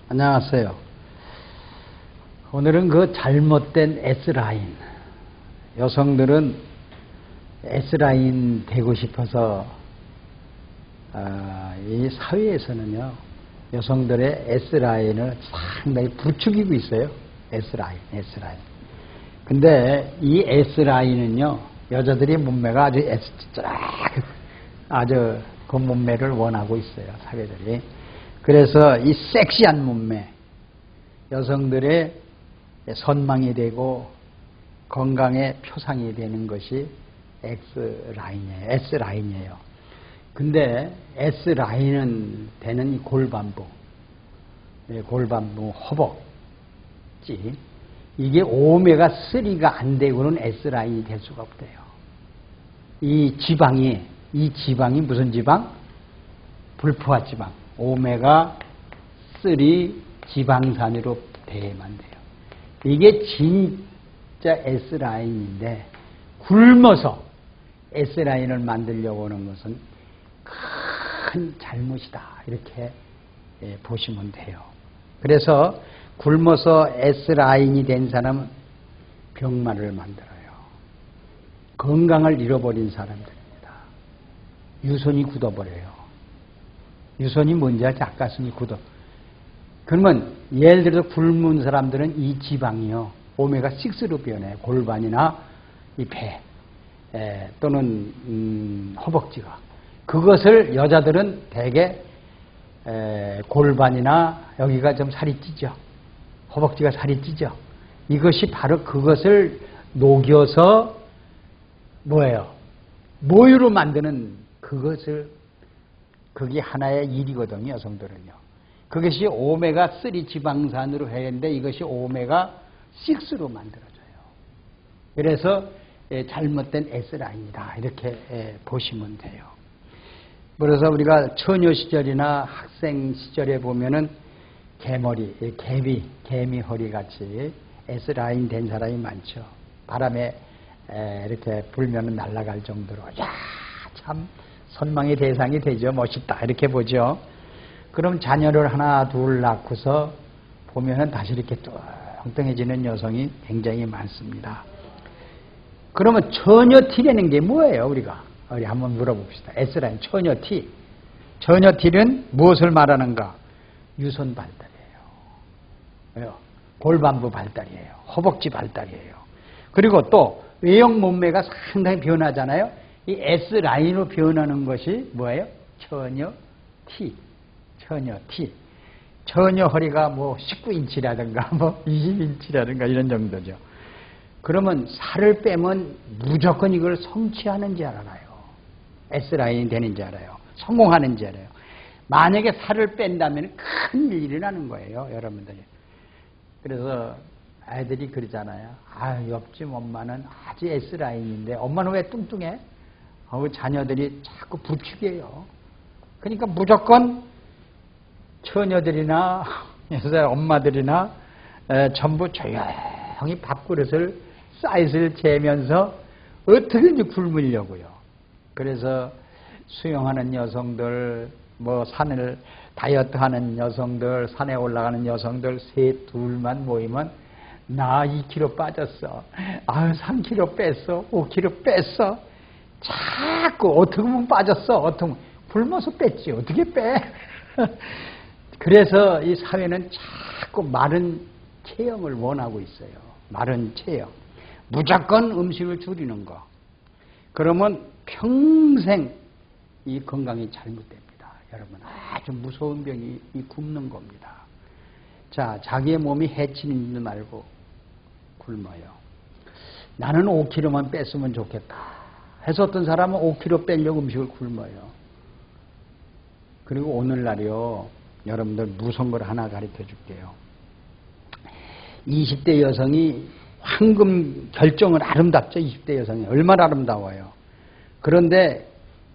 안녕하세요. 오늘은 그 잘못된 S라인. 여성들은 S라인 되고 싶어서 이 사회에서는요, 여성들의 S라인을 상당히 부추기고 있어요. S라인. 근데 이 S라인은요, 여자들이 몸매가 아주 그 몸매를 원하고 있어요, 사회들이. 그래서 이 섹시한 몸매, 여성들의 선망이 되고 건강의 표상이 되는 것이 S라인이에요. 근데 S라인은 되는 이 골반부, 허벅지, 이게 오메가3가 안 되고는 S라인이 될 수가 없대요. 이 지방이 무슨 지방? 불포화 지방. 오메가3 지방산으로 돼야만 돼요. 이게 진짜 S라인인데, 굶어서 S라인을 만들려고 하는 것은 큰 잘못이다. 이렇게 보시면 돼요. 그래서 굶어서 S라인이 된 사람은 병마를 만들어요. 건강을 잃어버린 사람들입니다. 유선이 굳어버려요. 유선이 뭔지 알지? 아가슴이 굳어. 그러면 예를 들어서 굶은 사람들은 이 지방이요, 오메가6로 변해요. 골반이나 이 배 또는 허벅지가. 그것을 여자들은 대개 골반이나 여기가 좀 살이 찌죠. 허벅지가 살이 찌죠. 이것이 바로 그것을 녹여서 뭐예요? 모유로 만드는 그게 하나의 일이거든요, 여성들은요. 그것이 오메가3 지방산으로 해야 하는데 이것이 오메가6로 만들어져요. 그래서 잘못된 S라인이다. 이렇게 보시면 돼요. 그래서 우리가 처녀 시절이나 학생 시절에 보면은 개미 허리 같이 S라인 된 사람이 많죠. 바람에 이렇게 불면은 날아갈 정도로, 야, 참 선망의 대상이 되죠. 멋있다. 이렇게 보죠. 그럼 자녀를 하나 둘 낳고서 보면은 다시 이렇게 뚱뚱해지는 여성이 굉장히 많습니다. 그러면 처녀티라는 게 뭐예요? 우리 한번 물어봅시다. S라인 처녀티. 처녀티는 무엇을 말하는가? 유선 발달이에요. 왜요? 골반부 발달이에요. 허벅지 발달이에요. 그리고 또 외형 몸매가 상당히 변하잖아요. 이 S라인으로 변하는 것이 뭐예요? 처녀티. 처녀 허리가 뭐 19인치라든가 뭐 20인치라든가 이런 정도죠. 그러면 살을 빼면 무조건 이걸 성취하는지 알아요. S라인이 되는지 알아요. 성공하는지 알아요. 만약에 살을 뺀다면 큰 일이 일어나는 거예요, 여러분들이. 그래서 아이들이 그러잖아요. 옆집 엄마는 아주 S라인인데 엄마는 왜 뚱뚱해? 자녀들이 자꾸 부추겨요. 그러니까 무조건 처녀들이나 여자 엄마들이나 전부 조용히 밥그릇을 사이즈를 재면서 어떻게든지 굶으려고요. 그래서 수영하는 여성들, 뭐 산을 다이어트하는 여성들, 산에 올라가는 여성들 둘만 모이면 나 2kg 빠졌어. 3kg 뺐어. 5kg 뺐어. 자꾸 어떻게 보면 빠졌어. 어떻게 보면 굶어서 뺐지. 어떻게 빼? 그래서 이 사회는 자꾸 마른 체형을 원하고 있어요. 마른 체형. 무조건 음식을 줄이는 거. 그러면 평생 이 건강이 잘못됩니다. 여러분, 아주 무서운 병이 이 굶는 겁니다. 자, 자기의 몸이 해치는 줄 알고 굶어요. 나는 5kg만 뺐으면 좋겠다 해서 어떤 사람은 5kg 빼려고 음식을 굶어요. 그리고 오늘날이요, 여러분들 무서운 걸 하나 가르쳐 줄게요. 20대 여성이 황금 결정은 아름답죠. 20대 여성이 얼마나 아름다워요. 그런데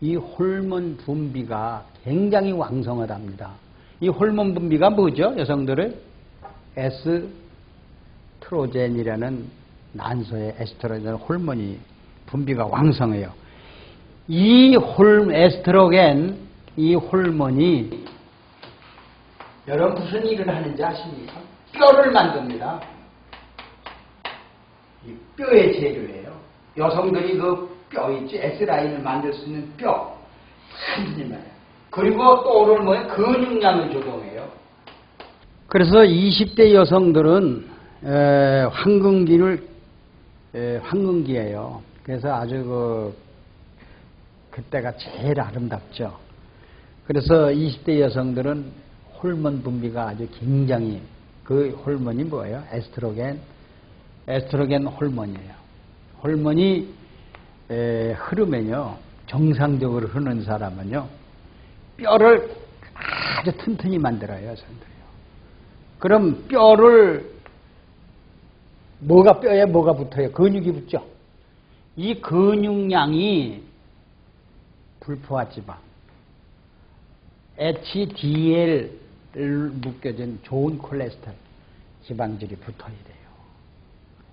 이 호르몬 분비가 굉장히 왕성하답니다. 이 호르몬 분비가 뭐죠? 여성들의 에스트로겐이라는 난소의 에스트로겐 호르몬이 분비가 왕성해요. 이 에스트로겐, 이 호르몬이 여러분 무슨 일을 하는지 아십니까? 뼈를 만듭니다. 이 뼈의 재료예요. 여성들이 그 뼈 있지, S라인을 만들 수 있는 뼈. 단순히 말이에요. 그리고 또 오늘 뭐예요? 근육량을 조정해요. 그래서 20대 여성들은 황금기예요. 그래서 아주 그때가 제일 아름답죠. 그래서 20대 여성들은 호르몬 분비가 아주 굉장히, 그 호르몬이 뭐예요? 에스트로겐 호르몬이에요. 호르몬이 흐르면요, 정상적으로 흐르는 사람은요, 뼈를 아주 튼튼히 만들어요, 여성들이요. 그럼 뼈를, 뼈에 뭐가 붙어요? 근육이 붙죠. 이 근육량이 불포화 지방, HDL 묶여진 좋은 콜레스테롤 지방질이 붙어야 돼요.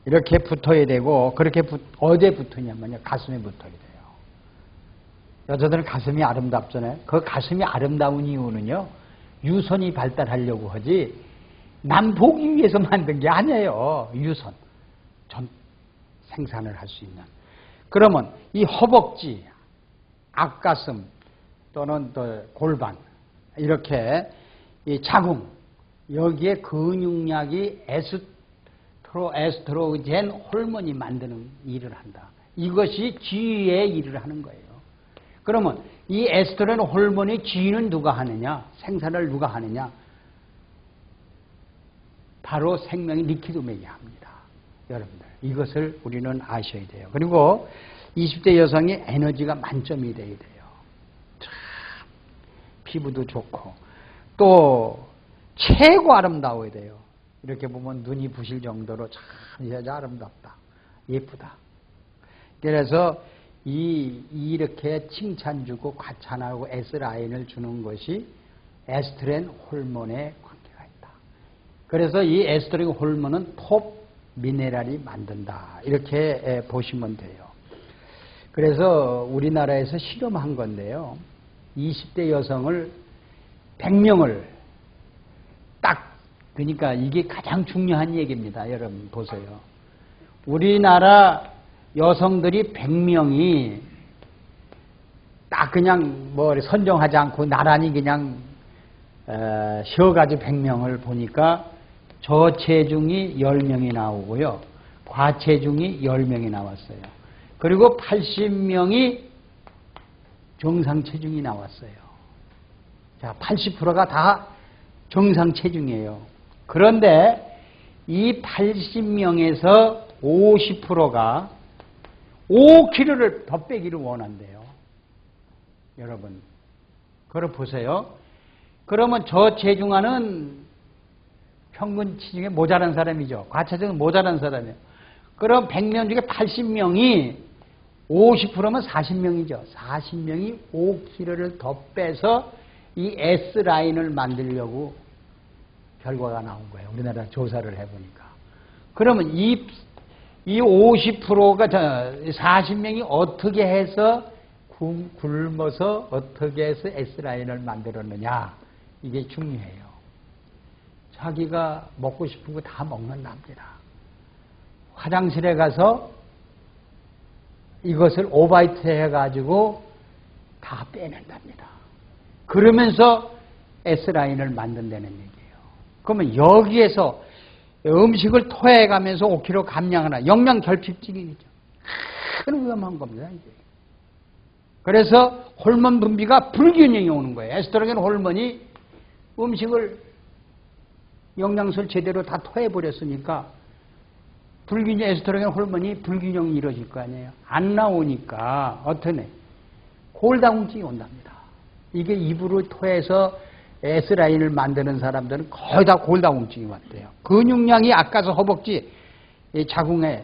이렇게 붙어야 되고, 그렇게 어디에 붙으냐면요, 가슴에 붙어야 돼요. 여자들은 가슴이 아름답잖아요. 그 가슴이 아름다운 이유는요, 유선이 발달하려고 하지 남 보기 위해서 만든 게 아니에요. 유선 생산을 할 수 있는. 그러면 이 허벅지, 앞가슴 또는 또 골반, 이렇게 이 자궁, 여기에 근육량이 에스트로겐 호르몬이 만드는 일을 한다. 이것이 지위의 일을 하는 거예요. 그러면 이 에스트로겐 호르몬의 지위는 누가 하느냐? 생산을 누가 하느냐? 바로 생명의 리퀴드맥이 합니다. 여러분들, 이것을 우리는 아셔야 돼요. 그리고 20대 여성이 에너지가 만점이 돼야 돼요. 참 피부도 좋고 또 최고 아름다워야 돼요. 이렇게 보면 눈이 부실 정도로 참 이 여자 아름답다, 예쁘다. 그래서 이렇게 칭찬 주고 과찬하고 S라인을 주는 것이 에스트로겐 호르몬의 관계가 있다. 그래서 이 에스트로겐 호르몬은 톱 미네랄이 만든다, 이렇게 보시면 돼요. 그래서 우리나라에서 실험한 건데요, 20대 여성을 100명을 딱, 그러니까 이게 가장 중요한 얘기입니다. 여러분 보세요. 우리나라 여성들이 100명이 딱 그냥 선정하지 않고 나란히 그냥 쉬어가지고 100명을 보니까 저체중이 10명이 나오고요, 과체중이 10명이 나왔어요. 그리고 80명이 정상 체중이 나왔어요. 자, 80%가 다 정상 체중이에요. 그런데 이 80명에서 50%가 5kg를 더 빼기를 원한대요. 여러분, 그걸 보세요. 그러면 저체중하는 평균 체중에 모자란 사람이죠. 과체중은 모자란 사람이에요. 그럼 100명 중에 80명이 50%면 40명이죠. 40명이 5kg를 더 빼서 이 S라인을 만들려고 결과가 나온 거예요. 우리나라 조사를 해보니까. 그러면 이 50%가 40명이 어떻게 해서 굶어서 어떻게 해서 S라인을 만들었느냐, 이게 중요해요. 자기가 먹고 싶은 거 다 먹는답니다. 화장실에 가서 이것을 오바이트 해가지고 다 빼낸답니다. 그러면서 S라인을 만든다는 얘기예요. 그러면 여기에서 음식을 토해가면서 5kg 감량하나, 영양결핍증이죠. 큰 위험한 겁니다, 이제. 그래서 호르몬 분비가 불균형이 오는 거예요. 에스트로겐 호르몬이 음식을, 영양소를 제대로 다 토해버렸으니까 에스트로겐 호르몬이 불균형이 이루어질 거 아니에요. 안 나오니까 어떠네? 골다공증이 온답니다. 이게 입으로 토해서 S라인을 만드는 사람들은 거의 다 골다공증이 왔대요. 근육량이 아까서 허벅지, 자궁에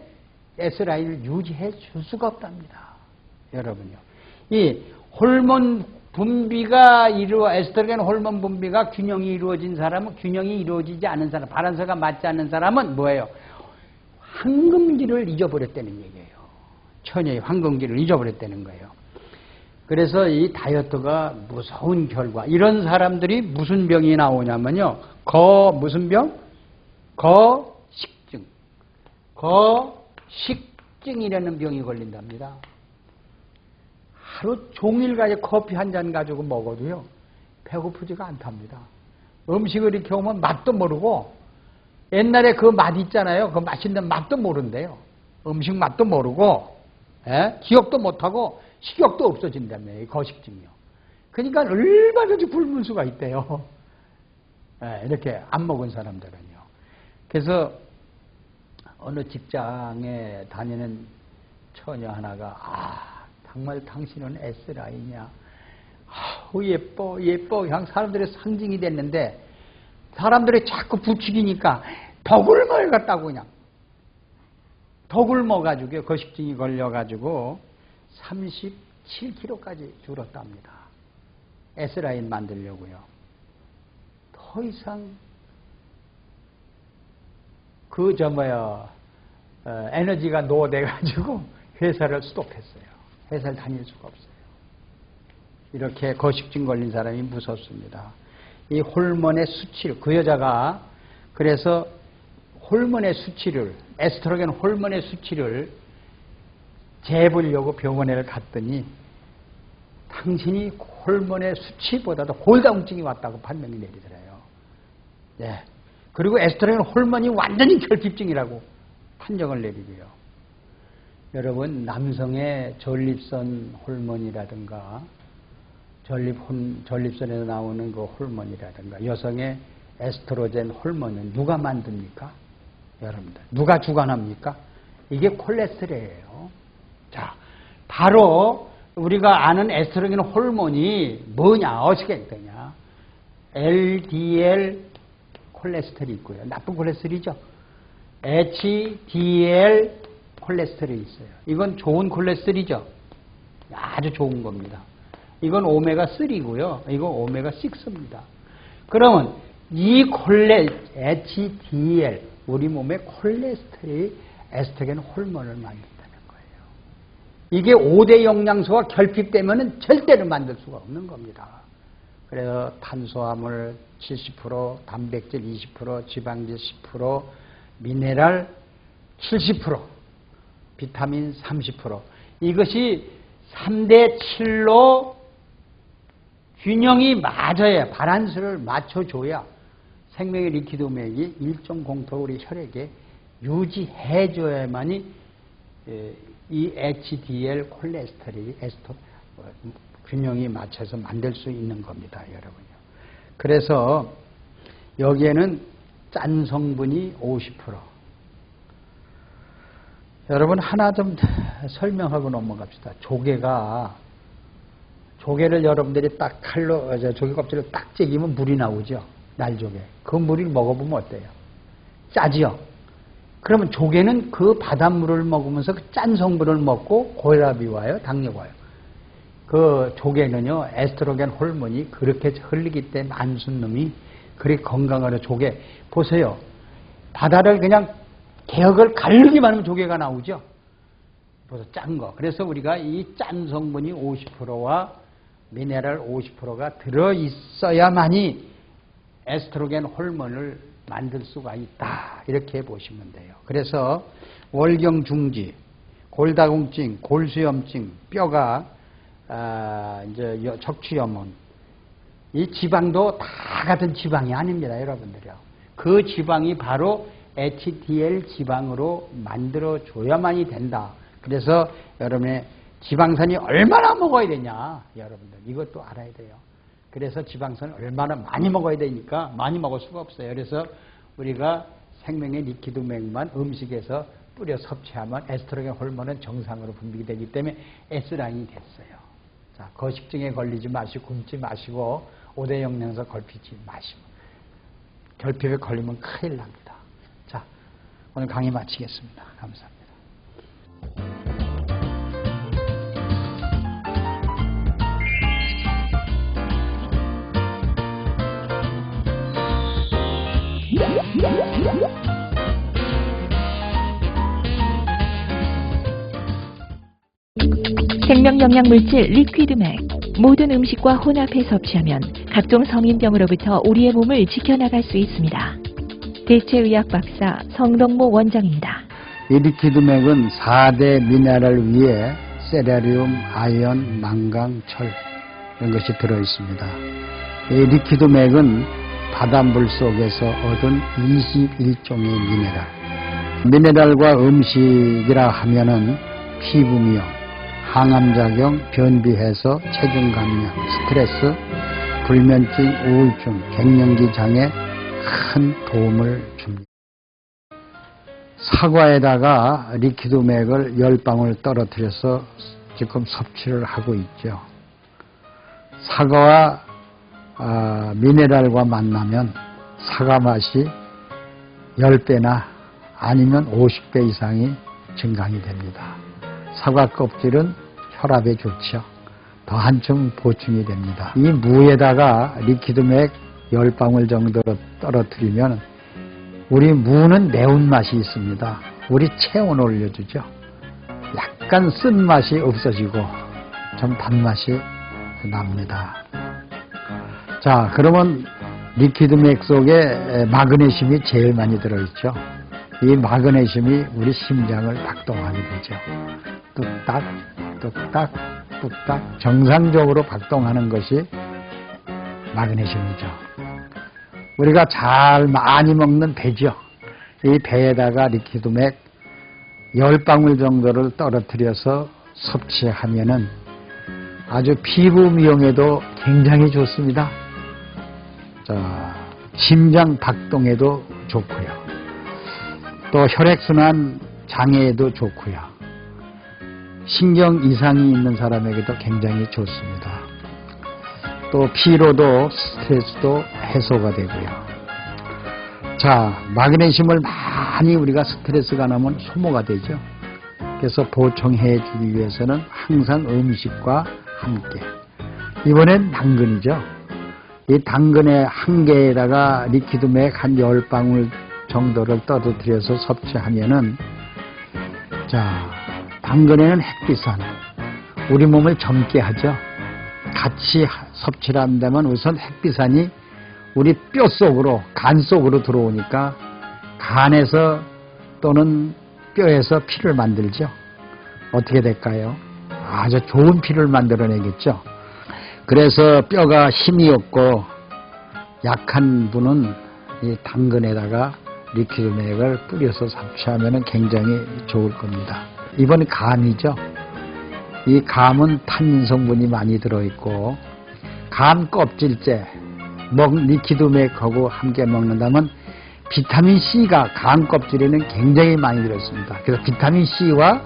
S라인을 유지해 줄 수가 없답니다. 여러분요. 이 호르몬 분비가 에스트로겐 호르몬 분비가 균형이 이루어진 사람은, 균형이 이루어지지 않은 사람, 바란서가 맞지 않는 사람은 뭐예요? 황금기를 잊어버렸다는 얘기예요. 처녀의 황금기를 잊어버렸다는 거예요. 그래서 이 다이어트가 무서운 결과. 이런 사람들이 무슨 병이 나오냐면요. 무슨 병? 거식증. 거식증이라는 병이 걸린답니다. 하루 종일까지 커피 한 잔 가지고 먹어도요. 배고프지가 않답니다. 음식을 이렇게 오면 맛도 모르고 옛날에 그 맛 있잖아요. 그 맛있는 맛도 모른대요. 음식 맛도 모르고 기억도 못하고 식욕도 없어진다며 이 거식증이요. 그러니까 얼마든지 굶을 수가 있대요. 이렇게 안 먹은 사람들은요. 그래서 어느 직장에 다니는 처녀 하나가 정말 당신은 S라인이야. 예뻐 그냥 사람들의 상징이 됐는데 사람들이 자꾸 부추기니까 더 굶어갔다고 그냥. 더 굶어가지고 거식증이 걸려가지고 37kg까지 줄었답니다. S라인 만들려고요. 더 이상 에너지가 노돼가지고 회사를 스톱했어요. 회사를 다닐 수가 없어요. 이렇게 거식증 걸린 사람이 무섭습니다. 이 호르몬의 수치를, 그 여자가 그래서 호르몬의 수치를, 에스트로겐 호르몬의 수치를 재보려고 병원에 갔더니 당신이 호르몬의 수치보다도 골다공증이 왔다고 판명이 내리더래요. 네. 그리고 에스트로겐 호르몬이 완전히 결핍증이라고 판정을 내리고요. 여러분, 남성의 전립선 호르몬이라든가 전립선에서 나오는 그 호르몬이라든가 여성의 에스트로겐 호르몬은 누가 만듭니까? 여러분들. 누가 주관합니까? 이게 콜레스테롤이에요. 자, 바로 우리가 아는 에스트로겐 호르몬이 뭐냐? 어떻게 되냐? LDL 콜레스테롤이 있고요. 나쁜 콜레스테롤이죠. HDL 콜레스테롤이 있어요. 이건 좋은 콜레스테롤이죠. 아주 좋은 겁니다. 이건 오메가3고요. 이건 오메가6입니다. 그러면 이 HDL, 우리 몸의 콜레스테롤이 에스트로겐 호르몬을 만든다는 거예요. 이게 5대 영양소가 결핍되면 절대로 만들 수가 없는 겁니다. 그래서 탄수화물 70%, 단백질 20%, 지방질 10%, 미네랄 70%, 비타민 30%. 이것이 3대 7로 균형이 맞아야, 바란스를 맞춰줘야 생명의 리퀴드맥이 일정 공터를 우리 혈액에 유지해줘야만이 이 HDL 콜레스테롤이 균형이 맞춰서 만들 수 있는 겁니다, 여러분요. 그래서 여기에는 짠 성분이 50%. 여러분, 하나 좀 설명하고 넘어갑시다. 조개를 여러분들이 딱 칼로, 조개 껍질을 딱 째기면 물이 나오죠. 날조개. 그 물을 먹어보면 어때요? 짜지요? 그러면 조개는 그 바닷물을 먹으면서 그 짠 성분을 먹고 고혈압이 와요? 당뇨가 와요? 그 조개는요, 에스트로겐 호르몬이 그렇게 흘리기 때문에 안 쓴 놈이 그렇게 건강하는 조개. 보세요. 바다를 그냥 개혁을 가르기만 하면 조개가 나오죠. 그래서 짠 거. 그래서 우리가 이 짠 성분이 50%와 미네랄 50%가 들어있어야만이 에스트로겐 호르몬을 만들 수가 있다. 이렇게 보시면 돼요. 그래서 월경중지, 골다공증, 골수염증, 뼈가 이제 척추염원, 이 지방도 다 같은 지방이 아닙니다, 여러분들이요. 그 지방이 바로 HDL 지방으로 만들어줘야만이 된다. 그래서 여러분의 지방산이 얼마나 먹어야 되냐, 여러분들 이것도 알아야 돼요. 그래서 지방산을 얼마나 많이 먹어야 되니까 많이 먹을 수가 없어요. 그래서 우리가 생명의 리퀴드맥만 음식에서 뿌려 섭취하면 에스트로겐 호르몬은 정상으로 분비가 되기 때문에 S라인이 됐어요. 자, 거식증에 걸리지 마시고 굶지 마시고 5대 영양소 걸리지 마시고 결핍에 걸리면 큰일 납니다. 자, 오늘 강의 마치겠습니다. 감사합니다. 생명영양물질 리퀴드맥. 모든 음식과 혼합해 섭취하면 각종 성인병으로부터 우리의 몸을 지켜나갈 수 있습니다. 대체의학 박사 성동모 원장입니다. 이 리퀴드맥은 4대 미네랄 위에 세라리움, 아연, 망강, 철 이런 것이 들어있습니다. 이 리퀴드맥은 바닷물 속에서 얻은 21종의 미네랄. 미네랄과 음식이라 하면은 피부미용, 항암작용, 변비해소, 체중 감량, 스트레스, 불면증, 우울증, 갱년기 장애 큰 도움을 줍니다. 사과에다가 리퀴드맥을 10방울 떨어뜨려서 지금 섭취를 하고 있죠. 사과와 미네랄과 만나면 사과 맛이 10배나 아니면 50배 이상이 증강이 됩니다. 사과 껍질은 혈압에 좋죠. 더 한층 보충이 됩니다. 이 무에다가 리퀴드맥 10방울 정도 떨어뜨리면 우리 무는 매운맛이 있습니다. 우리 체온을 올려주죠. 약간 쓴맛이 없어지고 좀 단맛이 납니다. 자, 그러면 리퀴드맥 속에 마그네슘이 제일 많이 들어있죠. 이 마그네슘이 우리 심장을 박동하게 되죠. 뚝딱, 뚝딱, 뚝딱 정상적으로 박동하는 것이 마그네슘이죠. 우리가 잘 많이 먹는 배죠. 이 배에다가 리퀴드맥 10방울 정도를 떨어뜨려서 섭취하면은 아주 피부 미용에도 굉장히 좋습니다. 자, 심장 박동에도 좋고요. 또 혈액순환 장애에도 좋고요. 신경 이상이 있는 사람에게도 굉장히 좋습니다. 또 피로도 스트레스도 해소가 되고요. 자, 마그네슘을 많이 우리가 스트레스가 나면 소모가 되죠. 그래서 보충해 주기 위해서는 항상 음식과 함께. 이번엔 당근이죠. 이 당근의 한 개에다가 리퀴드맥 한 10방울 정도를 떨어뜨려서 섭취하면은, 자, 당근에는 햇빛산, 우리 몸을 젊게 하죠. 같이 섭취를 한다면 우선 햇빛산이 우리 뼈 속으로, 간 속으로 들어오니까 간에서 또는 뼈에서 피를 만들죠. 어떻게 될까요? 아주 좋은 피를 만들어내겠죠. 그래서 뼈가 힘이 없고 약한 분은 이 당근에다가 리퀴드맥을 뿌려서 섭취하면 굉장히 좋을 겁니다. 이번 감이죠. 이 감은 탄닌 성분이 많이 들어있고, 감 껍질째 리퀴드맥하고 함께 먹는다면 비타민C가 감 껍질에는 굉장히 많이 들어있습니다. 그래서 비타민C와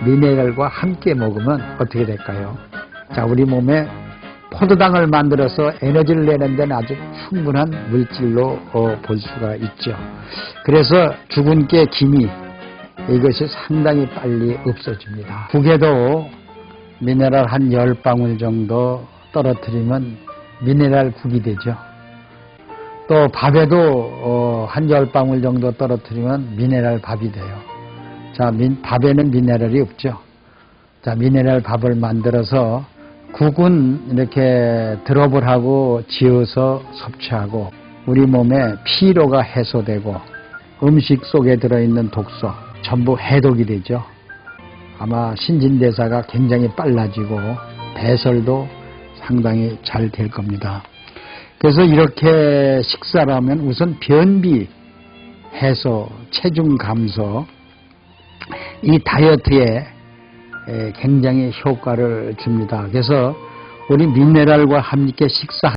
미네랄과 함께 먹으면 어떻게 될까요? 자, 우리 몸에 포도당을 만들어서 에너지를 내는 데는 아주 충분한 물질로 볼 수가 있죠. 그래서 죽은 깨 기미, 이것이 상당히 빨리 없어집니다. 국에도 미네랄 한 10방울 정도 떨어뜨리면 미네랄 국이 되죠. 또 밥에도 한 10방울 정도 떨어뜨리면 미네랄 밥이 돼요. 자, 밥에는 미네랄이 없죠. 자, 미네랄 밥을 만들어서 국은 이렇게 드롭을 하고 지어서 섭취하고 우리 몸에 피로가 해소되고 음식 속에 들어있는 독소 전부 해독이 되죠. 아마 신진대사가 굉장히 빨라지고 배설도 상당히 잘 될 겁니다. 그래서 이렇게 식사를 하면 우선 변비 해소, 체중 감소, 이 다이어트에 굉장히 효과를 줍니다. 그래서 우리 미네랄과 함께 식사